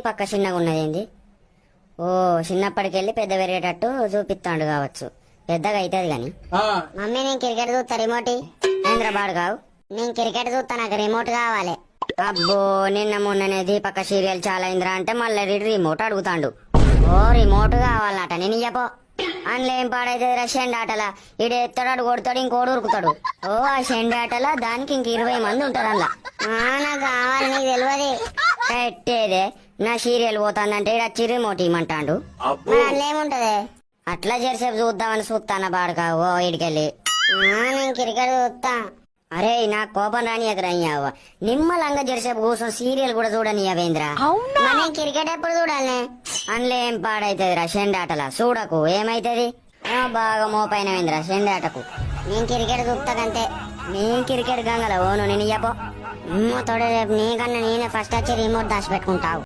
పక్క చిన్నగా ఉన్నదేంది? ఓ చిన్నప్పటికెళ్ళి పెద్ద పెరిగేటట్టు చూపిస్తాడు కావచ్చు, పెద్దగా అవుతుంది గాని. మమ్మీ నేను క్రికెట్ చూస్తా, రిమోట్ హైదరాబాద్ కావు. నేను క్రికెట్ చూస్తా, నాకు రిమోట్ కావాలి. అబ్బో నిన్న మొన్ననే దీపక్క సీరియల్ చాలా అయిందిరా అంటే మళ్ళీ రిమోట్ అడుగుతాండు. ఓ రిమోట్ కావాలన్నట, నేను ఇయ్యపో. అందులో ఏం పాడైతే షెండ్ ఆటలా ఈడు ఎత్తాడు కొడతాడు, ఇంకోడు ఉరుకుతాడు. ఓ ఆ షెండ్ ఆటలా దానికి ఇంక 20 మంది ఉంటారు అందులో. నాకు కావాలి, నీకు తెలియదు పెట్టేదే. నా సీరియల్ పోతాందంటే ఈడ వచ్చి రిమోట్ ఇమ్మంటాడు. అందులో ఏముంటది? అట్లా జరిసేపు చూద్దామని చూస్తానా బాడుకా. ఓ ఇడికెళ్ళి నేను క్రికెట్ చూస్తా. అరే నాకు కోపం రానియకరయ్యావ, నిమ్మలంగా జరిసేపు కూర్చొని సీరియల్ కూడా చూడనియవేంద్రా. నేను క్రికెట్ ఎప్పుడు చూడాలి? అందులో ఏం పాడైతుంది రా షెండ్ ఆటలా, చూడకు ఏమైతుంది. బాగా మోపైనవేంద్రా షెండ్ ఆటకు. నేను క్రికెట్ చూస్తాకంతే. నేను క్రికెట్ గంగల ఓను నేను ఇయ్యపో. తోడే రేపు నీకన్నా నేనే ఫస్ట్ వచ్చి రిమోట్ దాచి పెట్టుకుంటావు.